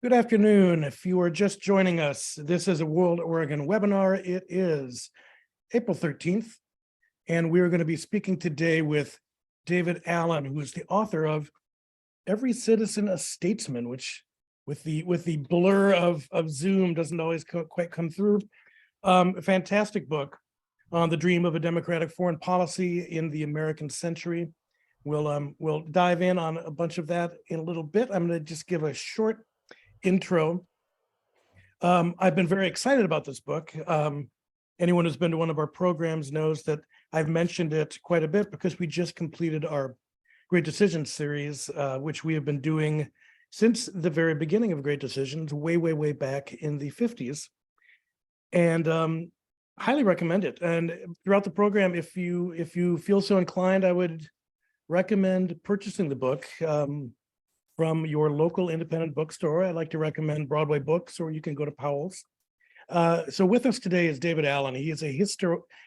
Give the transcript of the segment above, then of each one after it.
Good afternoon. If you are just joining us, this is a World Oregon webinar. It is April 13th, and we're going to be speaking today with David Allen, who is the author of Every Citizen a Statesman, which with the blur of Zoom doesn't always quite come through. A fantastic book on the dream of a democratic foreign policy in the American century. We'll dive in on a bunch of that in a little bit. I'm going to just give a short intro. I've been very excited about this book. Anyone who's been to one of our programs knows that I've mentioned it quite a bit because we just completed our Great Decisions series, which we have been doing since the very beginning of Great Decisions, way back in the 50s. And highly recommend it. And throughout the program, if you feel so inclined, I would recommend purchasing the book from your local independent bookstore. I like to recommend Broadway Books, or you can go to Powell's. So with us today is David Allen. He is a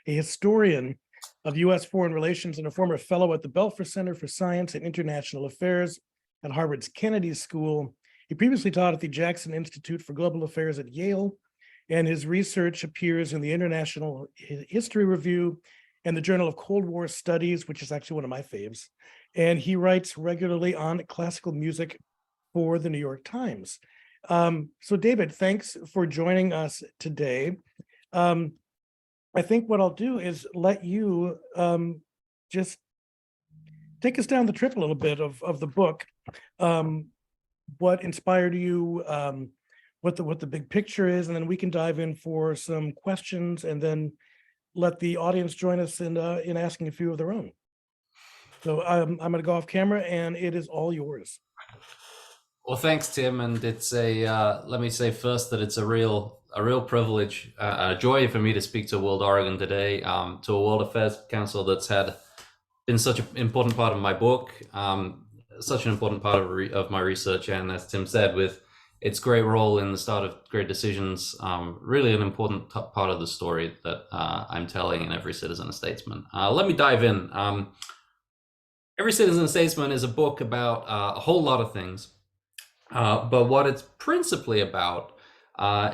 historian of U.S. foreign relations and a former fellow at the Belfer Center for Science and International Affairs at Harvard's Kennedy School. He previously taught at the Jackson Institute for Global Affairs at Yale, and his research appears in the International History Review and the Journal of Cold War Studies, which is actually one of my faves. And he writes regularly on classical music for the New York Times. So David, thanks for joining us today. I think what I'll do is let you just take us down the trip a little bit of the book. What inspired you, what the big picture is, and then we can dive in for some questions and then let the audience join us in asking a few of their own. So I'm going to go off camera, and it is all yours. Well, thanks, Tim. And it's let me say first that it's a real privilege, a joy for me to speak to World Oregon today, to a World Affairs Council that's been such an important part of my book, such an important part of my research, and as Tim said, with its great role in the start of Great Decisions, really an important part of the story that I'm telling in Every Citizen a Statesman. Let me dive in. Every Citizen a Statesman is a book about a whole lot of things, but what it's principally about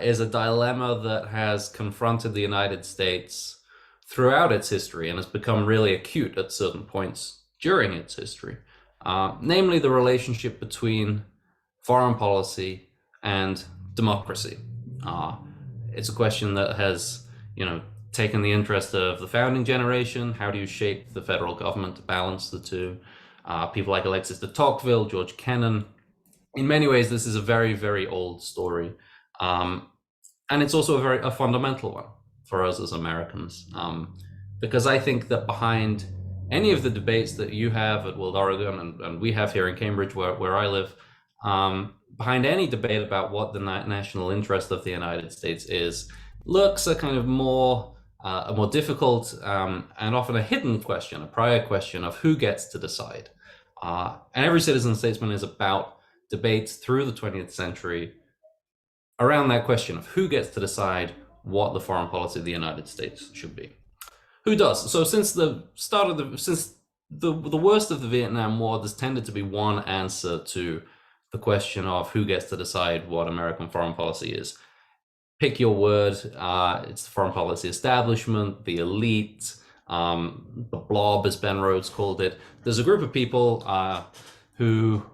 is a dilemma that has confronted the United States throughout its history and has become really acute at certain points during its history, namely the relationship between foreign policy and democracy. It's a question that has, taken the interest of the founding generation. How do you shape the federal government to balance the two? People like Alexis de Tocqueville, George Kennan. In many ways, this is a very old story. And it's also a fundamental one for us as Americans. Because I think that behind any of the debates that you have at World Oregon and we have here in Cambridge, where I live, behind any debate about what the national interest of the United States is, lurks a kind of a more difficult and often a hidden question, a prior question of who gets to decide. And Every Citizen Statesman is about debates through the 20th century around that question of who gets to decide what the foreign policy of the United States should be. Who does? So since the worst of the Vietnam War, there's tended to be one answer to the question of who gets to decide what American foreign policy is. Pick your word. It's the foreign policy establishment, the elite, the blob, as Ben Rhodes called it. There's a group of people who,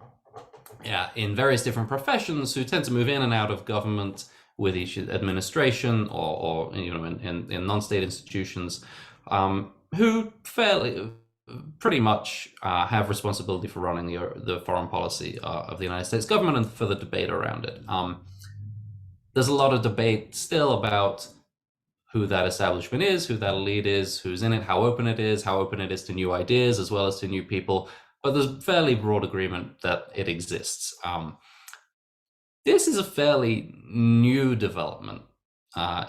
in various different professions, who tend to move in and out of government with each administration or in non-state institutions, who pretty much have responsibility for running the foreign policy of the United States government and for the debate around it. There's a lot of debate still about who that establishment is, who that elite is, who's in it, how open it is to new ideas as well as to new people. But there's fairly broad agreement that it exists. This is a fairly new development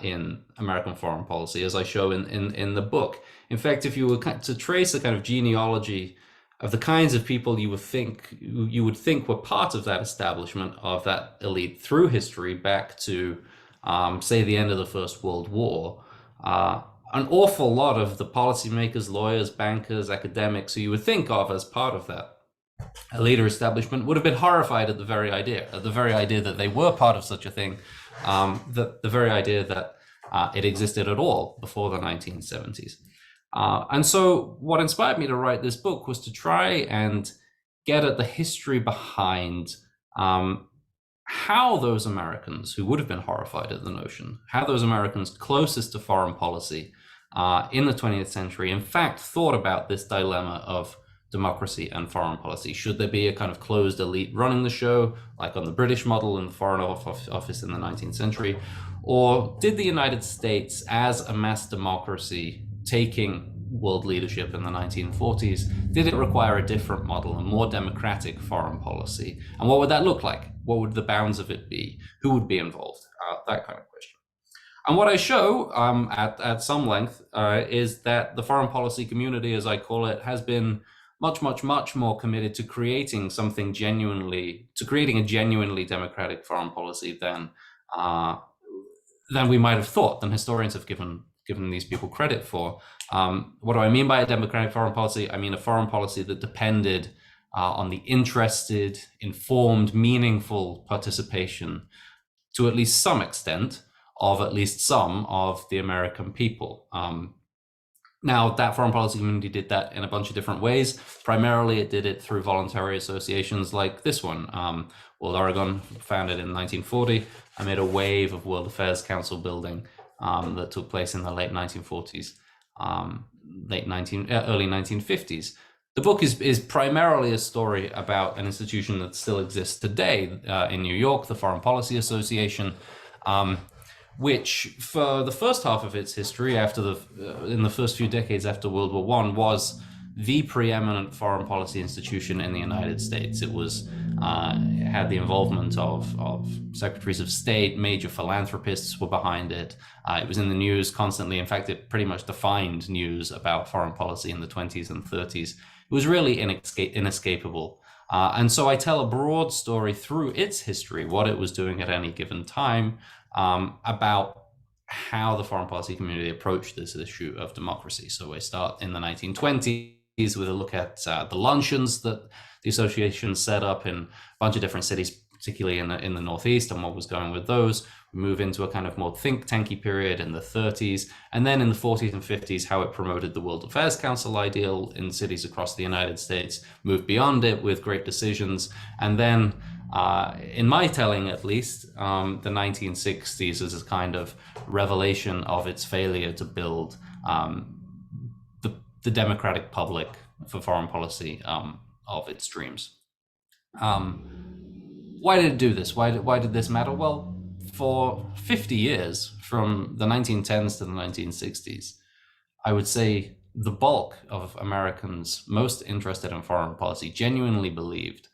in American foreign policy, as I show in the book. In fact, if you were to trace a kind of genealogy of the kinds of people you would think were part of that establishment, of that elite through history back to, say, the end of the First World War, an awful lot of the policymakers, lawyers, bankers, academics who you would think of as part of that elite or establishment would have been horrified at the very idea that they were part of such a thing, the very idea that it existed at all before the 1970s. And so what inspired me to write this book was to try and get at the history behind how those Americans who would have been horrified at the notion, how those Americans closest to foreign policy in the 20th century, in fact, thought about this dilemma of democracy and foreign policy. Should there be a kind of closed elite running the show, like on the British model in the Foreign Office in the 19th century? Or did the United States, as a mass democracy taking world leadership in the 1940s, did it require a different model, a more democratic foreign policy? And what would that look like? What would the bounds of it be? Who would be involved? That kind of question. And what I show at some length is that the foreign policy community, as I call it, has been much more committed to creating a genuinely democratic foreign policy than we might have thought, than historians have given these people credit for. What do I mean by a democratic foreign policy? I mean a foreign policy that depended on the interested, informed, meaningful participation, to at least some extent, of at least some of the American people. Now, that foreign policy community did that in a bunch of different ways. Primarily, it did it through voluntary associations like this one, WorldOregon, founded in 1940, amid a wave of World Affairs Council building that took place in the late 1940s, early 1950s. The book is primarily a story about an institution that still exists today in New York, the Foreign Policy Association, which for the first half of its history, in the first few decades after World War I, was the preeminent foreign policy institution in the United States. It had the involvement of secretaries of state, major philanthropists were behind it. It was in the news constantly. In fact, it pretty much defined news about foreign policy in the 20s and 30s. It was really inescapable. And so I tell a broad story through its history, what it was doing at any given time, about how the foreign policy community approached this issue of democracy. So we start in the 1920s with a look at the luncheons that the association set up in a bunch of different cities, particularly in the Northeast, and what was going with those. We move into a kind of more think tanky period in the 30s, and then in the 40s and 50s, how it promoted the World Affairs Council ideal in cities across the United States, moved beyond it with great decisions, and then in my telling at least, the 1960s is a kind of revelation of its failure to build the democratic public for foreign policy of its dreams. Why did it do this? Why did this matter? Well, for 50 years, from the 1910s to the 1960s, I would say the bulk of Americans most interested in foreign policy genuinely believed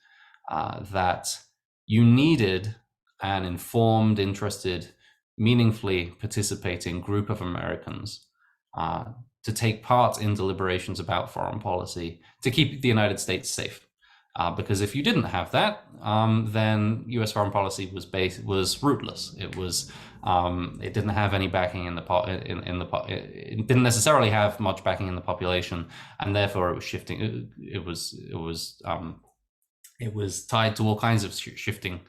that you needed an informed, interested, meaningfully participating group of Americans to take part in deliberations about foreign policy to keep the United States safe. Because if you didn't have that, then U.S. foreign policy was rootless. It didn't have any backing it didn't necessarily have much backing in the population, and therefore it was shifting. It was tied to all kinds of shifting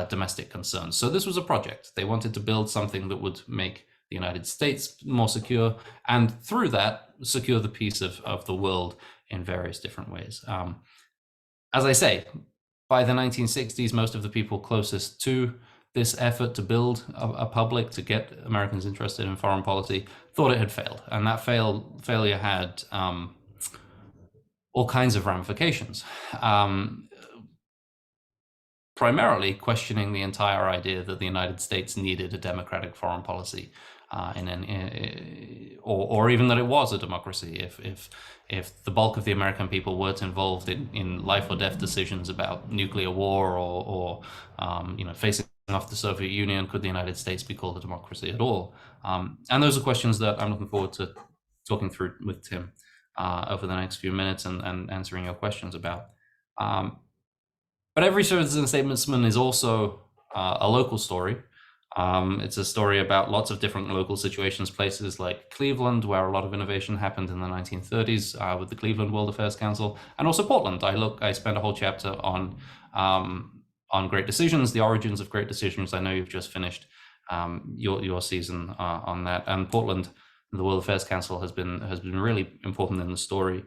domestic concerns. So this was a project. They wanted to build something that would make the United States more secure, and through that, secure the peace of the world in various different ways. As I say, by the 1960s, most of the people closest to this effort to build a public, to get Americans interested in foreign policy, thought it had failed. And that failure had all kinds of ramifications. Primarily questioning the entire idea that the United States needed a democratic foreign policy, or even that it was a democracy. If the bulk of the American people weren't involved in life or death decisions about nuclear war or facing off the Soviet Union, could the United States be called a democracy at all? And those are questions that I'm looking forward to talking through with Tim over the next few minutes and answering your questions about. But every citizen statesman is also a local story. It's a story about lots of different local situations, places like Cleveland, where a lot of innovation happened in the 1930s with the Cleveland World Affairs Council, and also Portland. I spent a whole chapter on great decisions, the origins of great decisions. I know you've just finished your season on that, and Portland, the World Affairs Council has been really important in the story.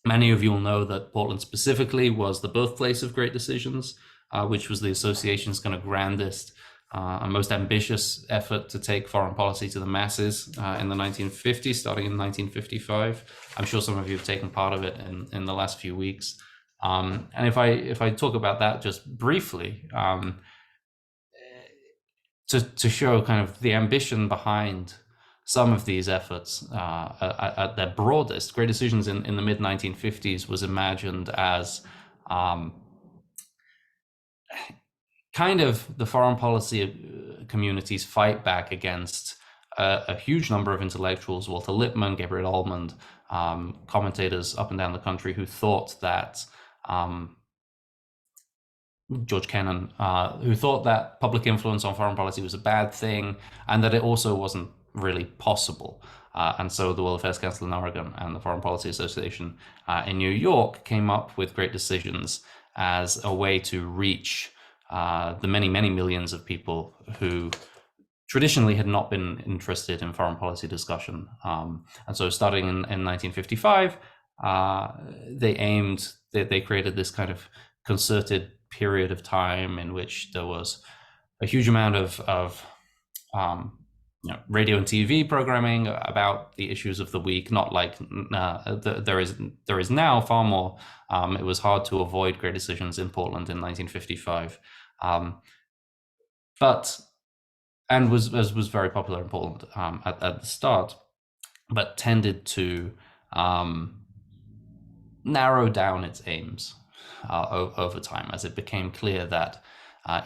Many of you will know that Portland specifically was the birthplace of Great Decisions, which was the association's kind of grandest and most ambitious effort to take foreign policy to the masses in the 1950s, starting in 1955. I'm sure some of you have taken part of it in the last few weeks. And if I talk about that just briefly, to show kind of the ambition behind some of these efforts at their broadest, Great Decisions in the mid-1950s was imagined as kind of the foreign policy community's fight back against a huge number of intellectuals, Walter Lippmann, Gabriel Almond, commentators up and down the country who thought that George Kennan, who thought that public influence on foreign policy was a bad thing and that it also wasn't really possible. And so the World Affairs Council in Oregon and the Foreign Policy Association in New York came up with Great Decisions as a way to reach the many, many millions of people who traditionally had not been interested in foreign policy discussion. And so starting in 1955, they created this kind of concerted period of time in which there was a huge amount of radio and TV programming about the issues of the week, not like there is now, far more. It was hard to avoid Great Decisions in Portland in 1955, and was very popular in Portland at the start, but tended to narrow down its aims over time as it became clear that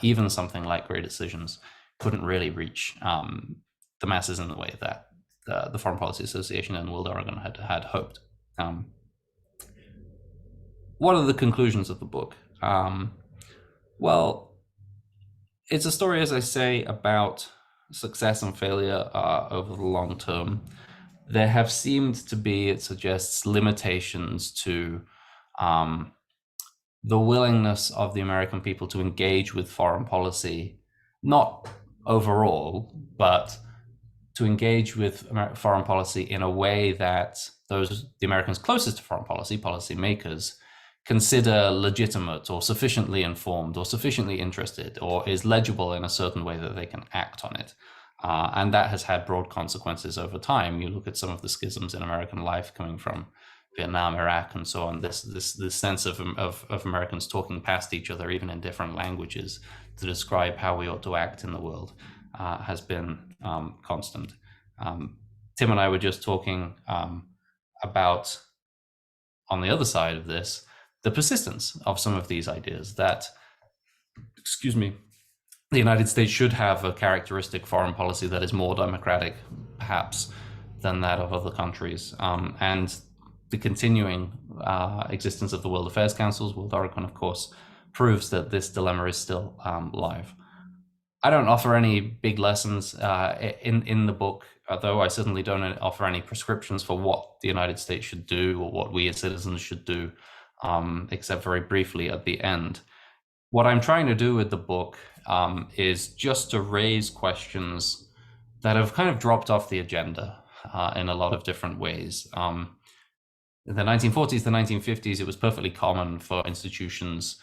even something like Great Decisions couldn't really reach the masses in the way that the Foreign Policy Association and WorldOregon had hoped. What are the conclusions of the book? Well, it's a story, as I say, about success and failure over the long term. There have seemed to be, it suggests, limitations to the willingness of the American people to engage with foreign policy, not overall, but to engage with foreign policy in a way that the Americans closest to foreign policy, policymakers, consider legitimate or sufficiently informed or sufficiently interested or is legible in a certain way that they can act on it. And that has had broad consequences over time. You look at some of the schisms in American life coming from Vietnam, Iraq, and so on. This sense of Americans talking past each other, even in different languages, to describe how we ought to act in the world, has been constant. Tim and I were just talking about, on the other side of this, the persistence of some of these ideas that, the United States should have a characteristic foreign policy that is more democratic, perhaps, than that of other countries. And the continuing existence of the World Affairs Councils, WorldOregon, of course, proves that this dilemma is still live. I don't offer any big lessons in the book, though I certainly don't offer any prescriptions for what the United States should do or what we as citizens should do, except very briefly at the end. What I'm trying to do with the book is just to raise questions that have kind of dropped off the agenda in a lot of different ways. In the 1940s, the 1950s, it was perfectly common for institutions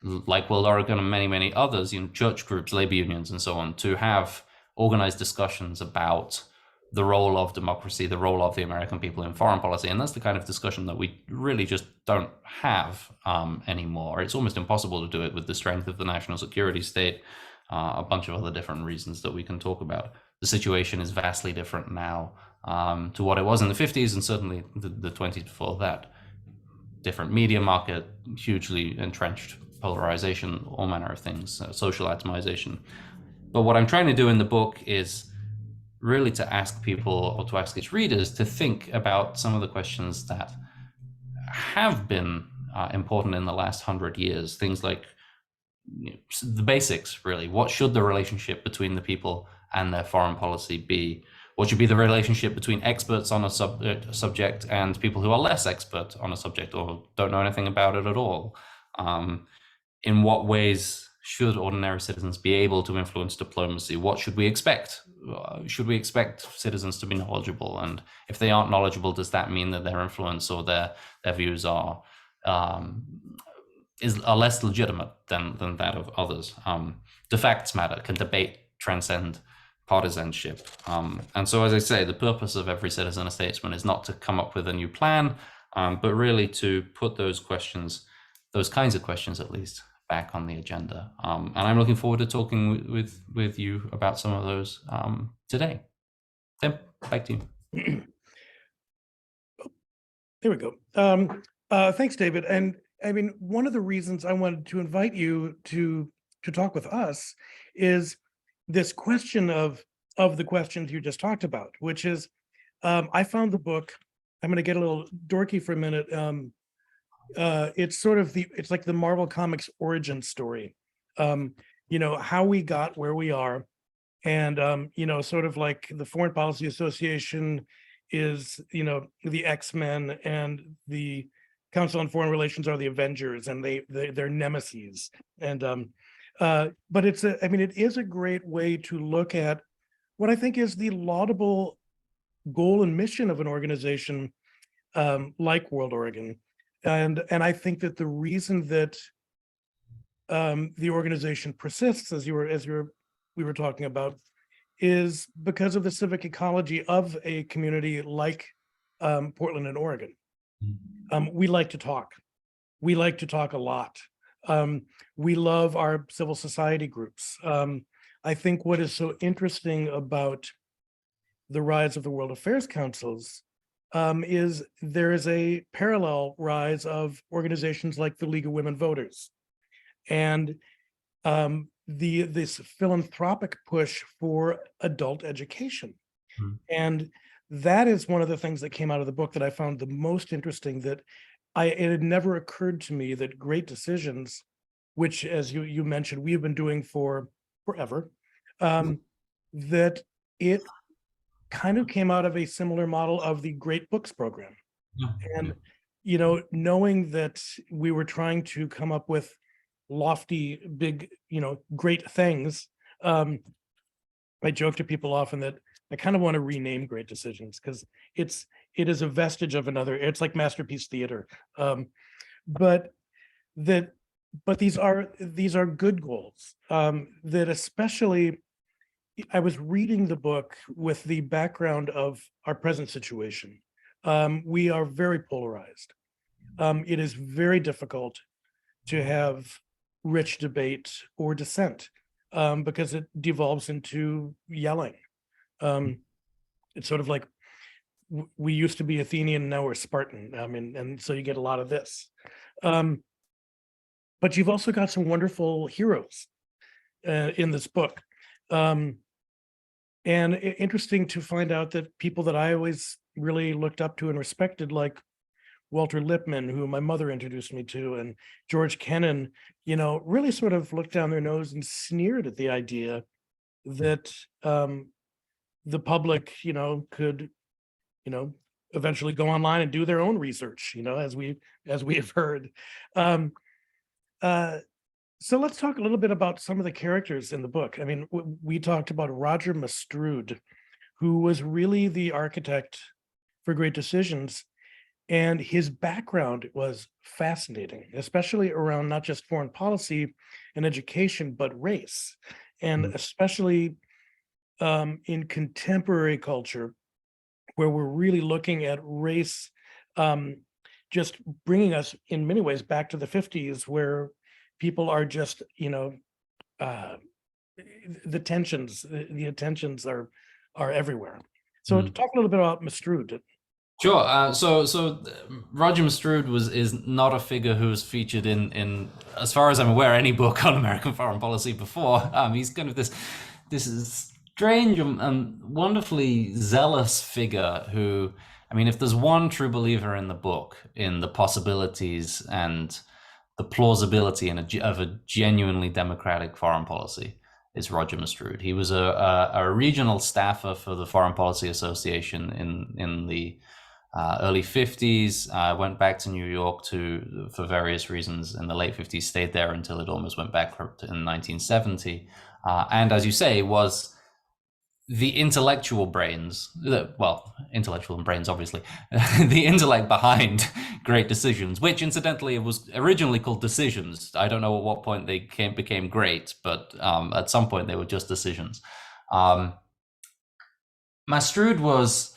like WorldOregon and many, many others, church groups, labor unions, and so on, to have organized discussions about the role of democracy, the role of the American people in foreign policy. And that's the kind of discussion that we really just don't have anymore. It's almost impossible to do it with the strength of the national security state, a bunch of other different reasons that we can talk about. The situation is vastly different now to what it was in the 50s, and certainly the 20s before that. Different media market, hugely entrenched polarization, all manner of things, social atomization. But what I'm trying to do in the book is really to ask people, or to ask its readers, to think about some of the questions that have been important in the last 100 years. Things like the basics, really. What should the relationship between the people and their foreign policy be? What should be the relationship between experts on a subject and people who are less expert on a subject or don't know anything about it at all? In what ways should ordinary citizens be able to influence diplomacy? What should we expect? Should we expect citizens to be knowledgeable? And if they aren't knowledgeable, does that mean that their influence or their views are less legitimate than that of others? Do facts matter? Can debate transcend partisanship? And so, as I say, the purpose of every citizen, a statesman, is not to come up with a new plan, but really to put those questions, those kinds of questions at least, back on the agenda. And I'm looking forward to talking with you about some of those today. Tim, back to you. There we go. Thanks, David. And I mean, one of the reasons I wanted to invite you to talk with us is this question of the questions you just talked about, which is, I found the book, I'm going to get a little dorky for a minute. It's sort of it's like the Marvel Comics origin story, how we got where we are. And, sort of like the Foreign Policy Association is, the X-Men, and the Council on Foreign Relations are the Avengers, and they're nemesis. And, but it is a great way to look at what I think is the laudable goal and mission of an organization like WorldOregon. And I think that the reason that the organization persists, as we were talking about, is because of the civic ecology of a community like Portland and Oregon. We like to talk. We like to talk a lot. We love our civil society groups. I think what is so interesting about the rise of the World Affairs Councils is there is a parallel rise of organizations like the League of Women Voters, and this philanthropic push for adult education. And that is one of the things that came out of the book that I found the most interesting, that it had never occurred to me that great decisions, which, as you mentioned, we have been doing for forever, that it kind of came out of a similar model of the Great Books program. And, knowing that we were trying to come up with lofty, big, great things, I joke to people often that I kind of want to rename Great Decisions, because it is a vestige of another. It's like Masterpiece Theater. But these are good goals, that especially, I was reading the book with the background of our present situation. We are very polarized. It is very difficult to have rich debate or dissent, because it devolves into yelling. It's sort of like we used to be Athenian, now we're Spartan. And so you get a lot of this. But you've also got some wonderful heroes in this book. And interesting to find out that people that I always really looked up to and respected, like Walter Lippmann, who my mother introduced me to, and George Kennan, really sort of looked down their nose and sneered at the idea that the public, could, eventually go online and do their own research, as we have heard. So let's talk a little bit about some of the characters in the book. I mean, we talked about Roger Mastrud, who was really the architect for Great Decisions, and his background was fascinating, especially around not just foreign policy and education, but race, and especially in contemporary culture, where we're really looking at race, just bringing us in many ways back to the 50s, where people are just, the tensions, the attentions are everywhere. So talk a little bit about Mastrud. Sure. So Roger Mastrud is not a figure who was featured in, as far as I'm aware, any book on American foreign policy before. He's kind of this strange and wonderfully zealous figure who, if there's one true believer in the book, in the possibilities and the plausibility of a genuinely democratic foreign policy is Roger Mstrude. He was a regional staffer for the Foreign Policy Association in the early 50s. Went back to New York for various reasons in the late 50s, stayed there until it almost went bankrupt in 1970. And as you say, was the intellectual brains, intellectual brains, obviously, the intellect behind Great Decisions, which incidentally was originally called Decisions. I don't know at what point they became great, but at some point they were just decisions. Mstrude was,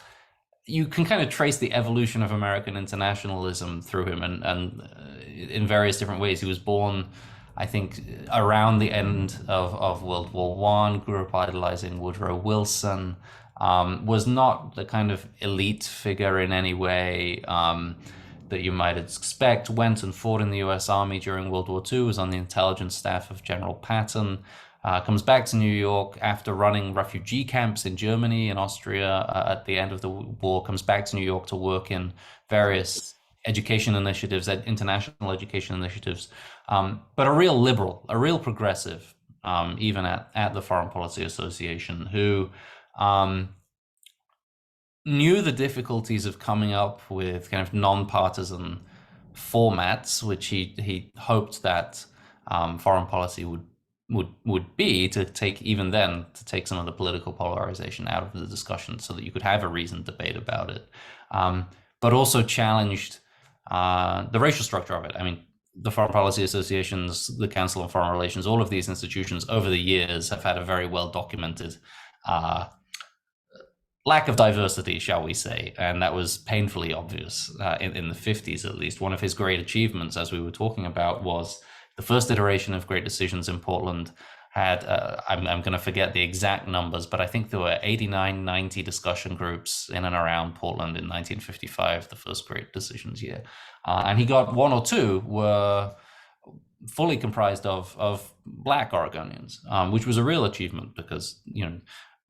you can kind of trace the evolution of American internationalism through him, and in various different ways. He was born, I think, around the end of World War I, grew up idolizing Woodrow Wilson, was not the kind of elite figure in any way that you might expect, went and fought in the US Army during World War II, was on the intelligence staff of General Patton, comes back to New York after running refugee camps in Germany and Austria at the end of the war, comes back to New York to work in various education initiatives, international education initiatives, but a real liberal, a real progressive, even at the Foreign Policy Association, who knew the difficulties of coming up with kind of nonpartisan formats, which he hoped that foreign policy would be, to take some of the political polarization out of the discussion so that you could have a reasoned debate about it, but also challenged the racial structure of it. I mean, the Foreign Policy Associations, the Council on Foreign Relations, all of these institutions over the years have had a very well documented lack of diversity, shall we say, and that was painfully obvious in the 50s at least. One of his great achievements, as we were talking about, was the first iteration of Great Decisions in Portland had, I'm going to forget the exact numbers, but I think there were 89, 90 discussion groups in and around Portland in 1955, the first Great Decisions year. And he got one or two were fully comprised of Black Oregonians, which was a real achievement because,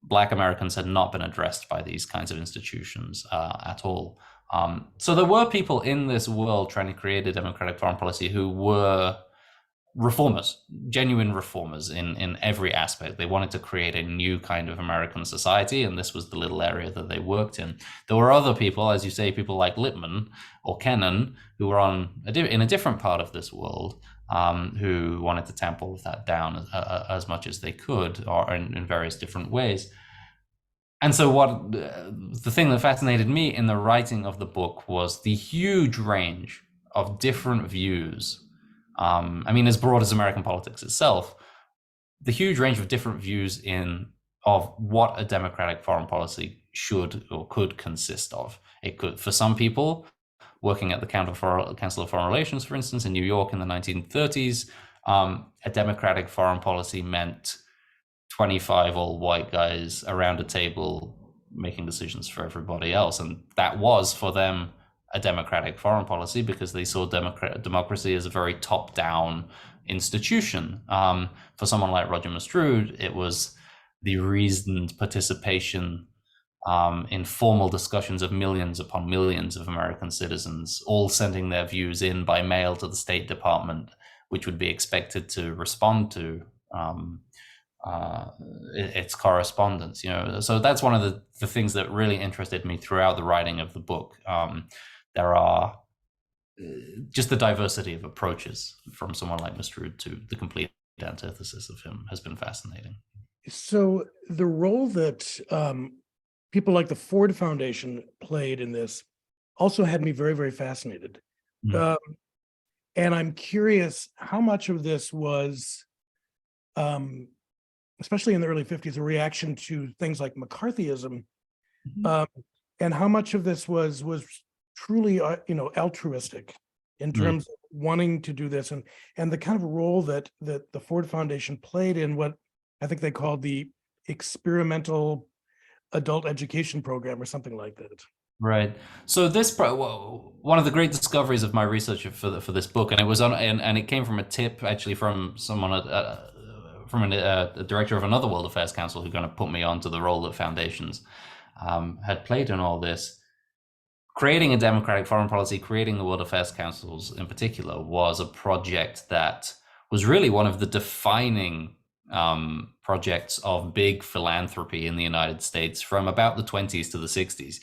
Black Americans had not been addressed by these kinds of institutions at all. So there were people in this world trying to create a democratic foreign policy who were reformers, genuine reformers in every aspect. They wanted to create a new kind of American society, and this was the little area that they worked in. There were other people, as you say, people like Lippmann or Kennan, who were in a different part of this world, who wanted to tamp all of that down as much as they could, or in various different ways. And so the thing that fascinated me in the writing of the book was the huge range of different views. As broad as American politics itself, the huge range of different views of what a democratic foreign policy should or could consist of. It could, for some people, working at the Council of Foreign Relations, for instance, in New York in the 1930s, a democratic foreign policy meant 25 old white guys around a table making decisions for everybody else. And that was, for them, a democratic foreign policy because they saw democracy as a very top-down institution. For someone like Roger Mstrude, it was the reasoned participation in formal discussions of millions upon millions of American citizens, all sending their views in by mail to the State Department, which would be expected to respond to its correspondence. So that's one of the things that really interested me throughout the writing of the book. There are just the diversity of approaches from someone like Mstrude to the complete antithesis of him has been fascinating. So the role that people like the Ford Foundation played in this also had me very, very fascinated. Mm-hmm. And I'm curious how much of this was, especially in the early 50s, a reaction to things like McCarthyism, mm-hmm. And how much of this was truly, altruistic in terms of wanting to do this, and the kind of role that the Ford Foundation played in what I think they called the experimental adult education program or something like that. Right. So this one of the great discoveries of my research for this book, and it was and it came from a tip actually from someone from a director of another World Affairs Council who kind of put me onto the role that foundations had played in all this. creating a democratic foreign policy, creating the World Affairs Councils in particular, was a project that was really one of the defining projects of big philanthropy in the United States from about the 20s to the 60s.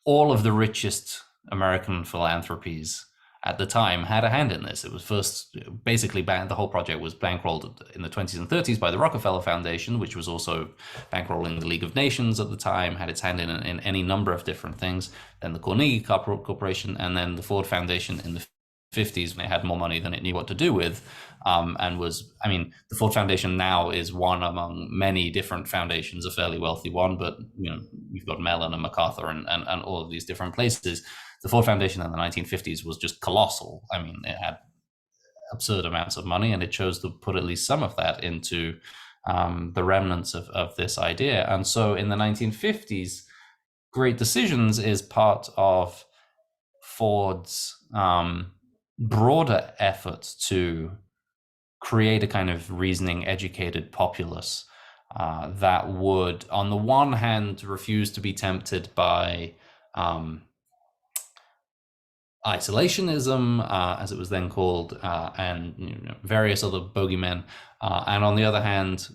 All of the richest American philanthropies at the time had a hand in this. It was first basically the whole project was bankrolled in the 20s and 30s by the Rockefeller Foundation, which was also bankrolling the League of Nations at the time, had its hand in any number of different things. Then the Carnegie Corporation, and then the Ford Foundation in the 50s, when it had more money than it knew what to do with. And was, I mean, the Ford Foundation now is one among many different foundations, a fairly wealthy one, but you know, you've got Mellon and MacArthur and all of these different places. The Ford Foundation in the 1950s was just colossal. I mean, it had absurd amounts of money, and it chose to put at least some of that into the remnants of this idea. And so in the 1950s, Great Decisions is part of Ford's broader effort to create a kind of reasoning, educated populace that would, on the one hand, refuse to be tempted by isolationism, as it was then called, and various other bogeymen, and on the other hand,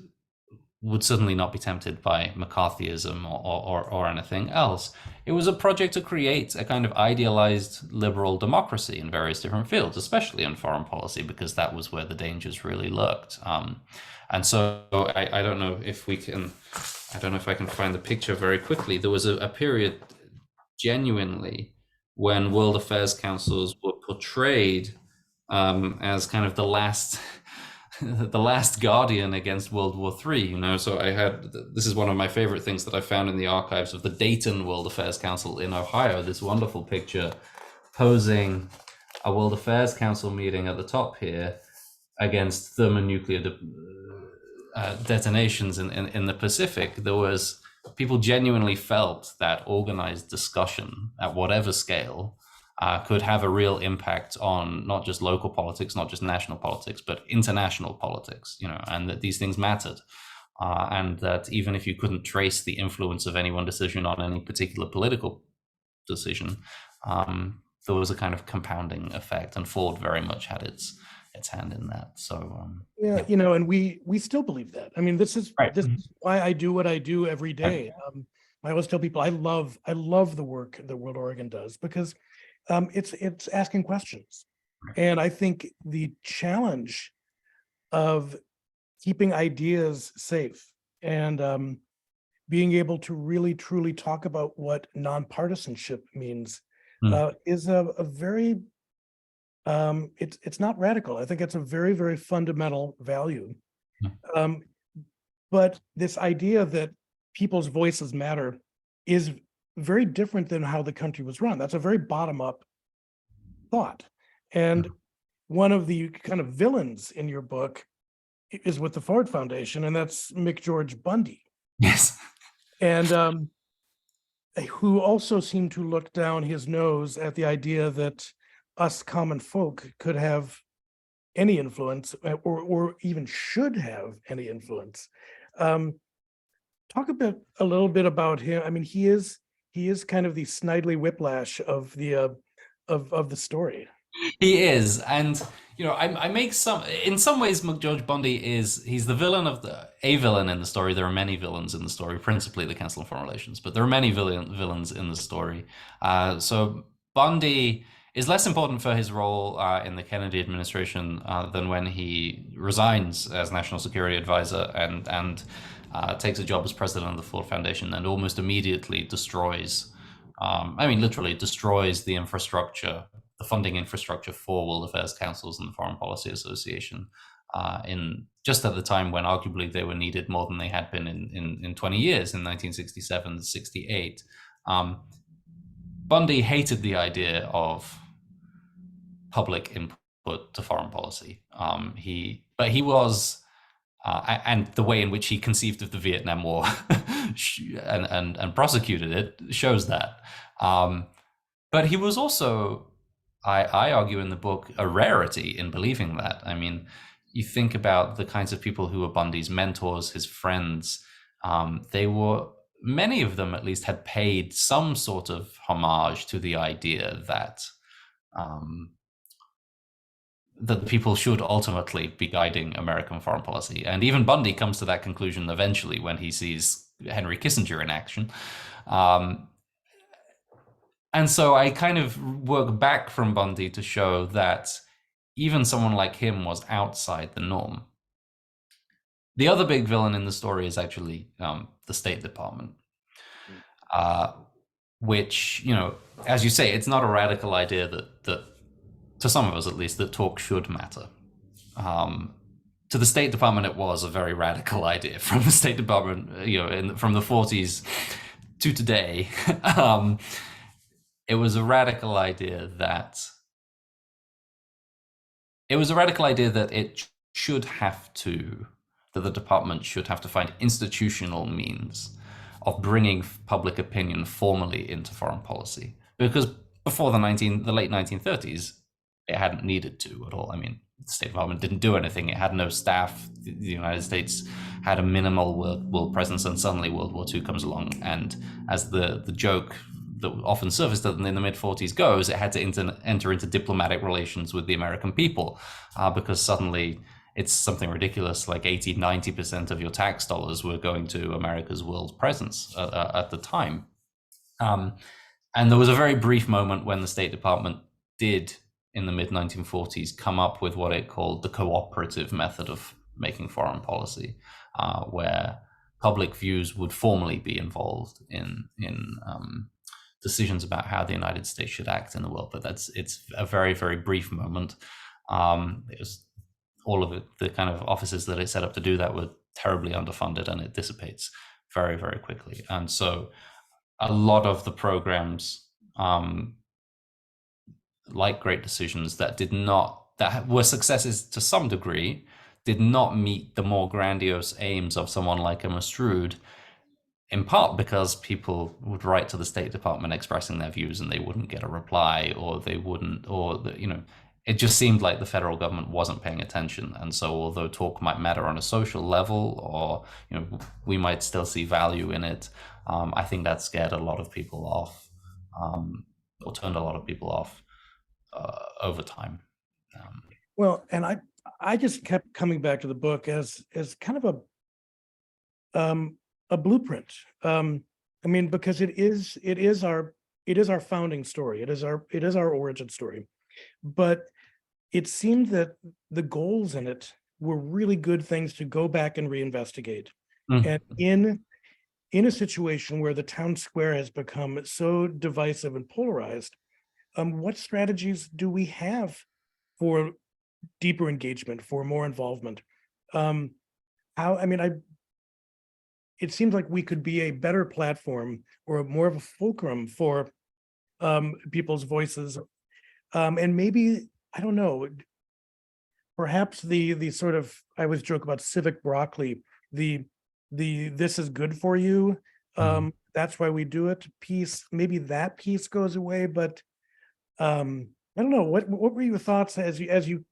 would certainly not be tempted by McCarthyism or anything else. It was a project to create a kind of idealized liberal democracy in various different fields, especially in foreign policy, because that was where the dangers really lurked. And so I don't know if we can, I don't know if I can find the picture very quickly. There was a period genuinely when World Affairs Councils were portrayed as kind of the last guardian against World War III, you know. So this is one of my favorite things that I found in the archives of the Dayton World Affairs Council in Ohio, this wonderful picture posing a World Affairs Council meeting at the top here against thermonuclear detonations in the Pacific. There was, people genuinely felt that organized discussion at whatever scale could have a real impact on not just local politics, not just national politics, but international politics, you know, and that these things mattered. And that even if you couldn't trace the influence of any one decision on any particular political decision, there was a kind of compounding effect, and Ford very much had its hand in that. So yeah, you know, and we still believe that. I mean, this is right. This is why I do what I do every day. I always tell people I love the work that World Oregon does, because it's asking questions. And I think the challenge of keeping ideas safe and being able to really truly talk about what nonpartisanship means is a very it's not radical. I think it's a very, very fundamental value. But this idea that people's voices matter is very different than how the country was run. That's a very bottom-up thought. And one of the kind of villains in your book is with the Ford Foundation, and that's McGeorge Bundy. Yes. And who also seemed to look down his nose at the idea that us common folk could have any influence, or even should have any influence. Talk a little bit about him. I mean, he is kind of the Snidely Whiplash of the story. He is, and you know, I make in some ways, McGeorge Bundy he's the villain of a villain in the story. There are many villains in the story, principally the Council on Foreign Relations, but there are many villains in the story. So Bundy is less important for his role in the Kennedy administration than when he resigns as National Security Advisor and takes a job as president of the Ford Foundation, and almost immediately destroys, literally destroys the infrastructure, the funding infrastructure for World Affairs Councils and the Foreign Policy Association in just at the time when arguably they were needed more than they had been in 20 years, in 1967, 68. Bundy hated the idea of public input to foreign policy. But he was, and the way in which he conceived of the Vietnam War and prosecuted it shows that. But he was also, I argue in the book, a rarity in believing that. I mean, you think about the kinds of people who were Bundy's mentors, his friends. They were many of them at least had paid some sort of homage to the idea that that people should ultimately be guiding American foreign policy. And even Bundy comes to that conclusion eventually when he sees Henry Kissinger in action. And so I kind of work back from Bundy to show that even someone like him was outside the norm. The other big villain in the story is actually the State Department, which, you know, as you say, it's not a radical idea that to some of us at least, that talk should matter. To the State Department, it was a very radical idea. From the State Department, you know, from the 40s to today, it was a radical idea that it should have to, that the department should have to find institutional means of bringing public opinion formally into foreign policy. Because before the late 1930s, it hadn't needed to at all. I mean, the State Department didn't do anything. It had no staff. The United States had a minimal world presence, and suddenly World War II comes along. And as the joke that often surfaced in the mid-40s goes, it had to enter into diplomatic relations with the American people, because suddenly it's something ridiculous, like 80-90% of your tax dollars were going to America's world presence at the time. And there was a very brief moment when the State Department did, in the mid-1940s, come up with what it called the cooperative method of making foreign policy, where public views would formally be involved in decisions about how the United States should act in the world. But it's a very, very brief moment. It was all of it, the kind of offices that it set up to do that were terribly underfunded, and it dissipates very, very quickly. And so a lot of the programs, like Great Decisions, that were successes to some degree, did not meet the more grandiose aims of someone like a Mastroud, in part because people would write to the State Department expressing their views and they wouldn't get a reply, it just seemed like the federal government wasn't paying attention. And so although talk might matter on a social level, or, you know, we might still see value in it, I think that scared a lot of people off, or turned a lot of people off over time. Well, and I just kept coming back to the book as kind of a blueprint. I mean, because it is our founding story. It is our origin story. But it seemed that the goals in it were really good things to go back and reinvestigate. Mm-hmm. And in a situation where the town square has become so divisive and polarized, what strategies do we have for deeper engagement, for more involvement? It seems like we could be a better platform or more of a fulcrum for people's voices. And maybe, I don't know, perhaps the sort of, I always joke about civic broccoli, the this is good for you, that's why we do it piece, maybe that piece goes away. But I don't know, what were your thoughts as you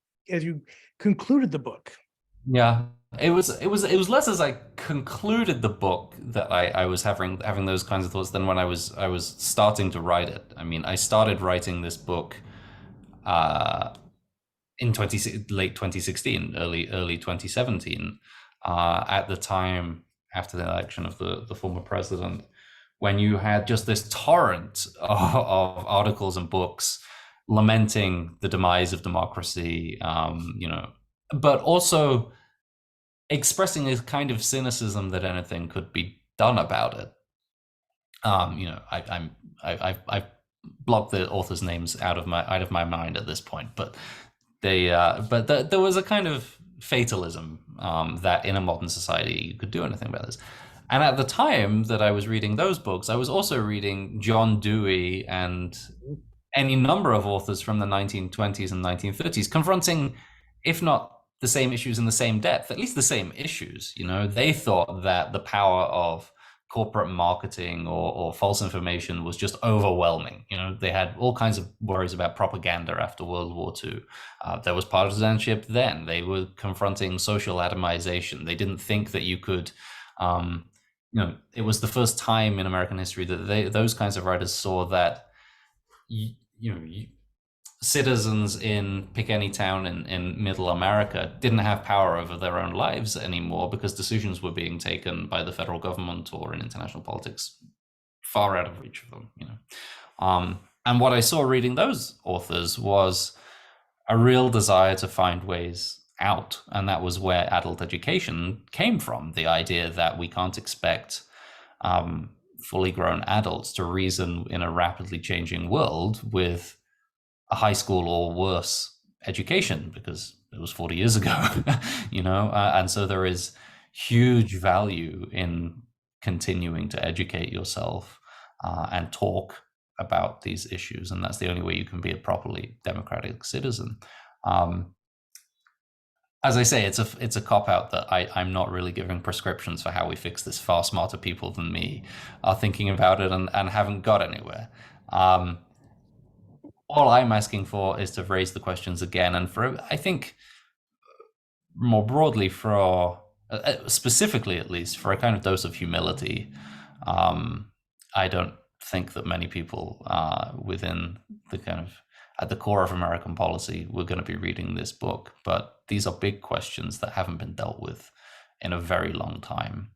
concluded the book? Yeah, it was less as I concluded the book that I was having those kinds of thoughts than when I was starting to write it. I mean, I started writing this book in late 2016, early 2017, at the time after the election of the former president, when you had just this torrent of articles and books lamenting the demise of democracy, but also expressing a kind of cynicism that anything could be done about it. I've blocked the authors' names out of my mind at this point, but there was a kind of fatalism that in a modern society you could do anything about this. And at the time that I was reading those books, I was also reading John Dewey and any number of authors from the 1920s and 1930s confronting, if not the same issues in the same depth, at least the same issues. You know, they thought that the power of corporate marketing or false information was just overwhelming. You know, they had all kinds of worries about propaganda after World War II. There was partisanship then. They were confronting social atomization. They didn't think that you could it was the first time in American history that those kinds of writers saw that citizens in pick any town in middle America didn't have power over their own lives anymore because decisions were being taken by the federal government or in international politics far out of reach of them. And what I saw reading those authors was a real desire to find ways out, and that was where adult education came from. The idea that we can't expect fully grown adults to reason in a rapidly changing world with a high school or worse education, because it was 40 years ago, and so there is huge value in continuing to educate yourself and talk about these issues, and that's the only way you can be a properly democratic citizen. As I say, it's a cop-out that I'm not really giving prescriptions for how we fix this. Far smarter people than me are thinking about it and haven't got anywhere. All I'm asking for is to raise the questions again, and I think more broadly specifically at least, for a kind of dose of humility. I don't think that many people within the kind of at the core of American policy were going to be reading this book, but these are big questions that haven't been dealt with in a very long time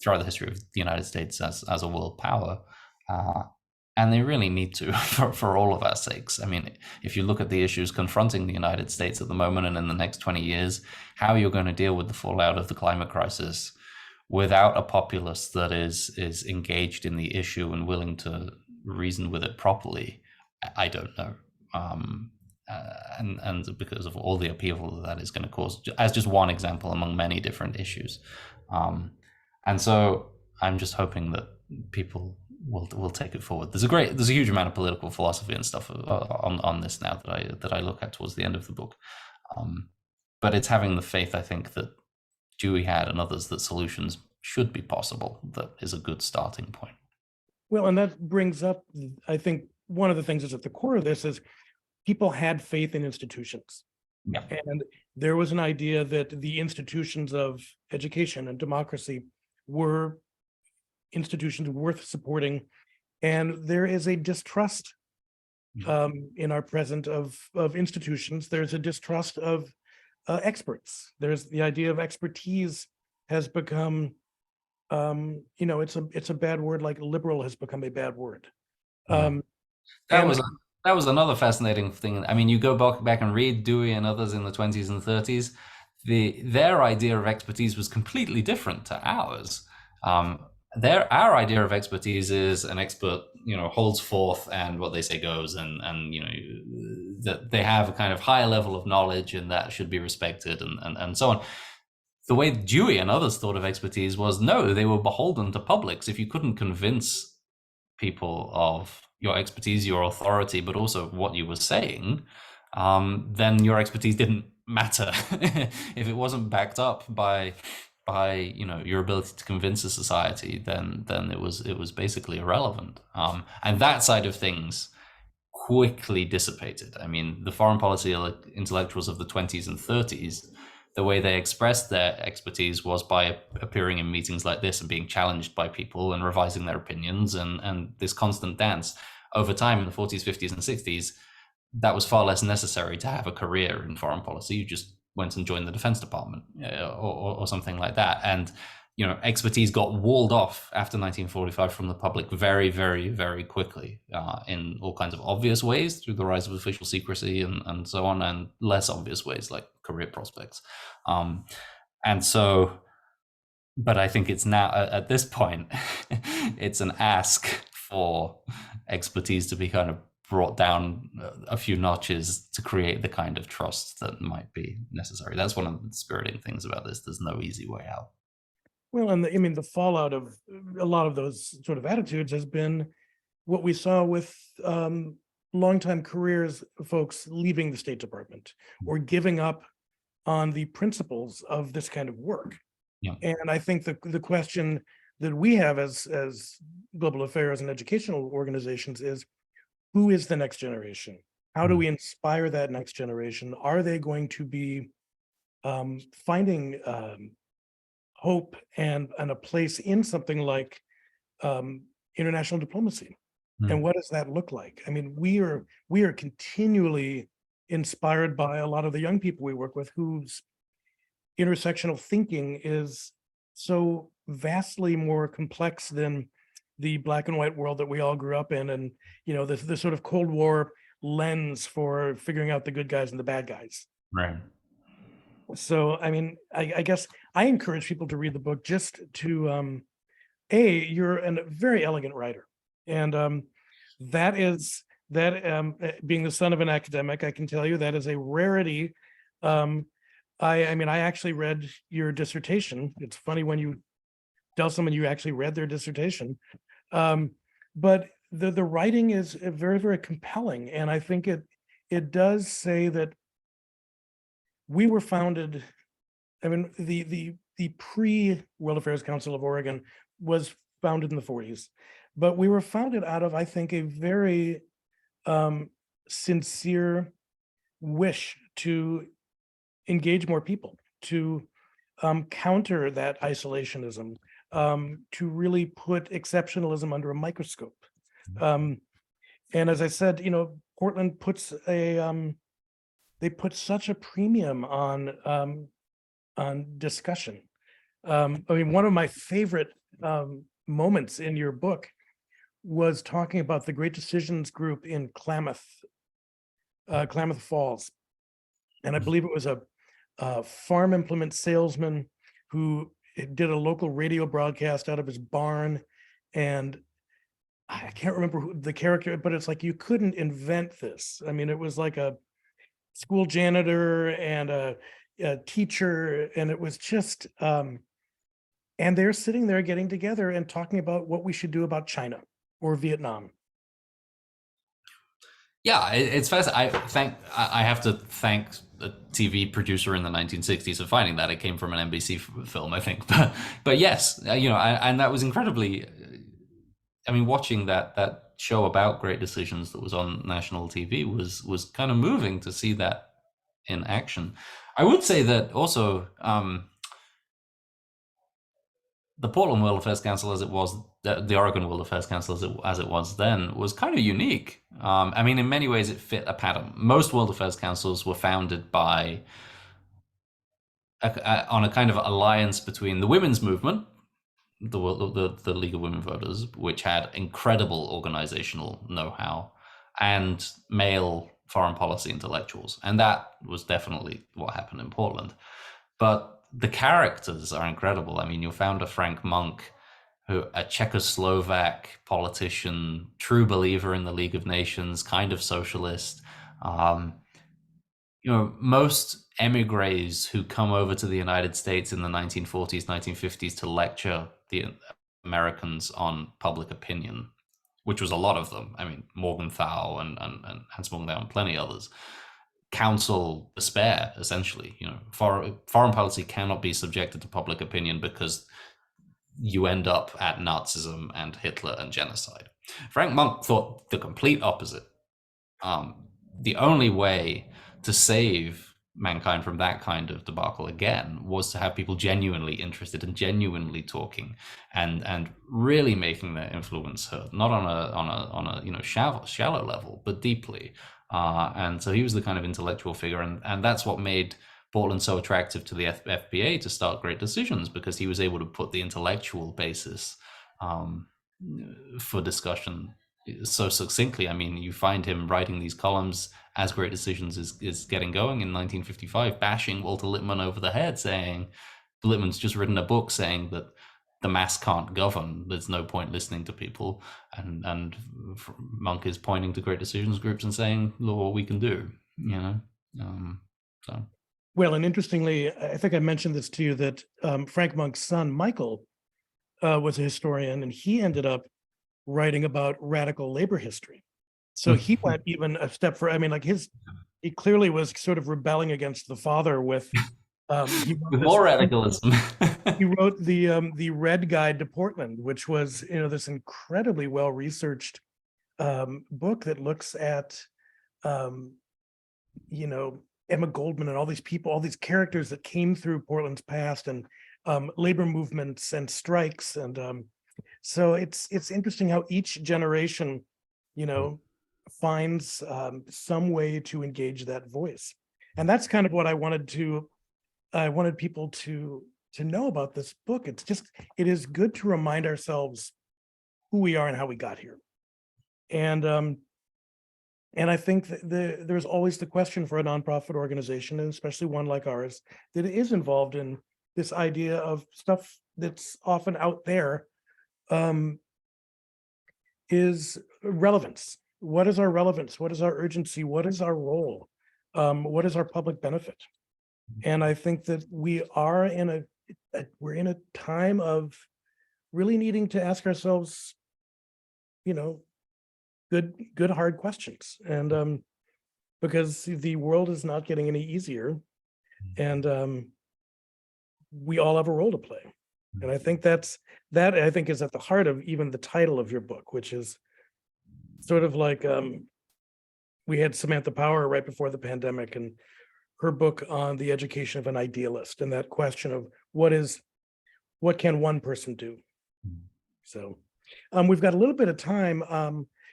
throughout the history of the United States as a world power. And they really need to, for all of our sakes. I mean, if you look at the issues confronting the United States at the moment and in the next 20 years, how you're going to deal with the fallout of the climate crisis without a populace that is engaged in the issue and willing to reason with it properly, I don't know. And because of all the upheaval that is going to cause, as just one example among many different issues. And so I'm just hoping that people will take it forward. There's a huge amount of political philosophy and stuff on this now that I look at towards the end of the book. But it's having the faith, I think, that Dewey had and others, that solutions should be possible, that is a good starting point. Well, and that brings up, I think, one of the things that's at the core of this is people had faith in institutions. Yeah. And there was an idea that the institutions of education and democracy were institutions worth supporting. And there is a distrust in our present of institutions. There's a distrust of experts. There's the idea of expertise has become, it's a bad word, like liberal has become a bad word. That was another fascinating thing. I mean, you go back and read Dewey and others in the 20s and 30s. Their idea of expertise was completely different to ours. Our idea of expertise is an expert, holds forth and what they say goes, and that they have a kind of higher level of knowledge and that should be respected and so on. The way Dewey and others thought of expertise was, no, they were beholden to publics. If you couldn't convince people of your expertise, your authority, but also what you were saying, then your expertise didn't matter. If it wasn't backed up by your ability to convince a society, then it was basically irrelevant. And that side of things quickly dissipated. I mean, the foreign policy intellectuals of the 20s and 30s, the way they expressed their expertise was by appearing in meetings like this and being challenged by people and revising their opinions, and this constant dance. Over time, in the 40s, 50s, and 60s, that was far less necessary to have a career in foreign policy. You just went and joined the Defense Department or something like that. And expertise got walled off after 1945 from the public very, very, very quickly in all kinds of obvious ways through the rise of official secrecy and so on, and less obvious ways like career prospects. And so, but I think it's now at this point, it's an ask for expertise to be kind of brought down a few notches to create the kind of trust that might be necessary. That's one of the spiriting things about this. There's no easy way out. Well, and the fallout of a lot of those sort of attitudes has been what we saw with longtime careers folks leaving the State Department or giving up on the principles of this kind of work. Yeah. And I think the question that we have as global affairs and educational organizations is, who is the next generation? How do we inspire that next generation? Are they going to be finding hope and a place in something like international diplomacy. And what does that look like? I mean, we are continually inspired by a lot of the young people we work with whose intersectional thinking is so vastly more complex than the black and white world that we all grew up in, and the sort of Cold War lens for figuring out the good guys and the bad guys. Right. So, I mean, I guess I encourage people to read the book just to, you're a very elegant writer. And being the son of an academic, I can tell you that is a rarity. I mean, I actually read your dissertation. It's funny when you tell someone you actually read their dissertation. But the writing is very, very compelling. And I think it does say that we were founded, I mean, the pre-World Affairs Council of Oregon was founded in the 40s, but we were founded out of, I think, a very sincere wish to engage more people, to counter that isolationism, to really put exceptionalism under a microscope. And as I said, Portland puts they put such a premium on discussion. I mean, one of my favorite moments in your book was talking about the Great Decisions group in Klamath Falls. And I believe it was a farm implement salesman who did a local radio broadcast out of his barn. And I can't remember who the character, but it's like, you couldn't invent this. I mean, it was like a school janitor and a teacher, and it was just, and they're sitting there getting together and talking about what we should do about China or Vietnam. Yeah, it's fascinating. I have to thank a TV producer in the 1960s for finding that. It came from an NBC film, I think. But yes, and that was incredibly. I mean, watching that show about great decisions that was on national TV was kind of moving to see that in action. I would say that also the Portland World Affairs Council, as it was, the Oregon World Affairs Council as it was then, was kind of unique. I mean, in many ways, it fit a pattern. Most World Affairs Councils were founded by on a kind of alliance between the women's movement, the League of Women Voters, which had incredible organizational know-how, and male foreign policy intellectuals. And that was definitely what happened in Portland. But the characters are incredible. I mean, your founder, Frank Monk, who a Czechoslovak politician, true believer in the League of Nations, kind of socialist. Most emigres who come over to the United States in the 1940s, 1950s to lecture the Americans on public opinion, which was a lot of them. I mean, Morgenthau and Hans Morgenthau and plenty others. Counsel despair, essentially. Foreign policy cannot be subjected to public opinion because you end up at Nazism and Hitler and genocide. Frank Monk thought the complete opposite. The only way to save mankind from that kind of debacle again was to have people genuinely interested and genuinely talking and really making their influence heard, not on a shallow level, but deeply. And so he was the kind of intellectual figure, and that's what made Portland so attractive to the FBA to start Great Decisions, because he was able to put the intellectual basis for discussion so succinctly. I mean, you find him writing these columns as Great Decisions is getting going in 1955, bashing Walter Lippmann over the head, saying Lippmann's just written a book saying that the mass can't govern. There's no point listening to people. And Monk is pointing to Great Decisions groups and saying, look what we can do, so. Well, and interestingly, I think I mentioned this to you, that Frank Monk's son, Michael, was a historian, and he ended up writing about radical labor history. So he went even a step further. I mean, like he clearly was sort of rebelling against the father with more radicalism. He wrote the Red Guide to Portland, which was this incredibly well researched book that looks at Emma Goldman and all these people, all these characters that came through Portland's past, and labor movements and strikes. And so it's interesting how each generation, finds some way to engage that voice. And that's kind of what I wanted people to know about this book. It is good to remind ourselves who we are and how we got here. And I think that there's always the question for a nonprofit organization, and especially one like ours, that is involved in this idea of stuff that's often out there, is relevance. What is our relevance? What is our urgency? What is our role? What is our public benefit? And I think that we're in a time of really needing to ask ourselves, good hard questions. And because the world is not getting any easier, and we all have a role to play. And I think that is at the heart of even the title of your book, which is sort of like, we had Samantha Power right before the pandemic, and her book on the education of an idealist, and that question of what can one person do? So we've got a little bit of time.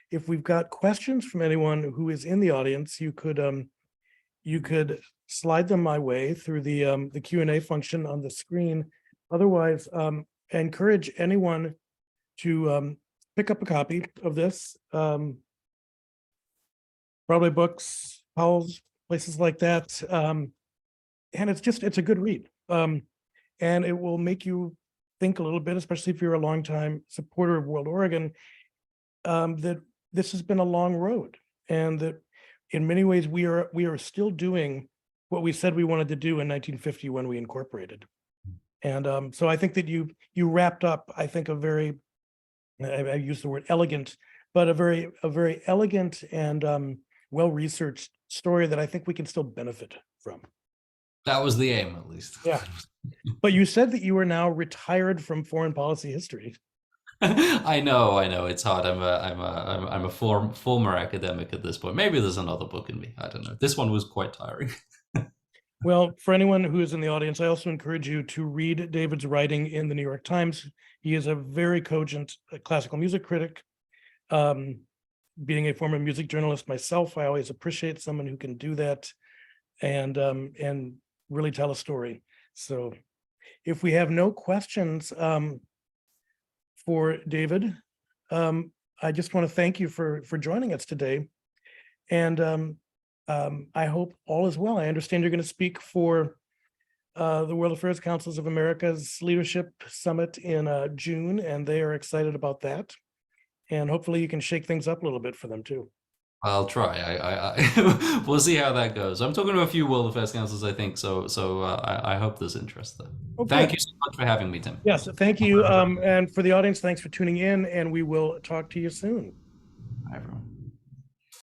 If we've got questions from anyone who is in the audience, you could slide them my way through the Q&A function on the screen. Otherwise, I encourage anyone to pick up a copy of this. Probably books, Powell's, places like that. And it's a good read. And it will make you think a little bit, especially if you're a longtime supporter of World Oregon, that this has been a long road, and that in many ways we are still doing what we said we wanted to do in 1950 when we incorporated. And so I think that you wrapped up, I think, I use the word elegant, but a very elegant and well-researched story that I think we can still benefit from. That was the aim, at least. Yeah. But you said that you are now retired from foreign policy history. I know. It's hard. I'm a former academic at this point. Maybe there's another book in me. I don't know. This one was quite tiring. Well, for anyone who is in the audience, I also encourage you to read David's writing in the New York Times. He is a very cogent classical music critic. Being a former music journalist myself, I always appreciate someone who can do that and really tell a story. So if we have no questions for David, I just want to thank you for joining us today. And I hope all is well. I understand you're going to speak for the World Affairs Councils of America's Leadership Summit in June, and they are excited about that. And hopefully you can shake things up a little bit for them too. I'll try. We'll see how that goes. I'm talking to a few World Affairs Councils, I think. So I hope there's interest there. Okay. Thank you so much for having me, Tim. Yes, thank you. And for the audience, thanks for tuning in, and we will talk to you soon. Bye, everyone.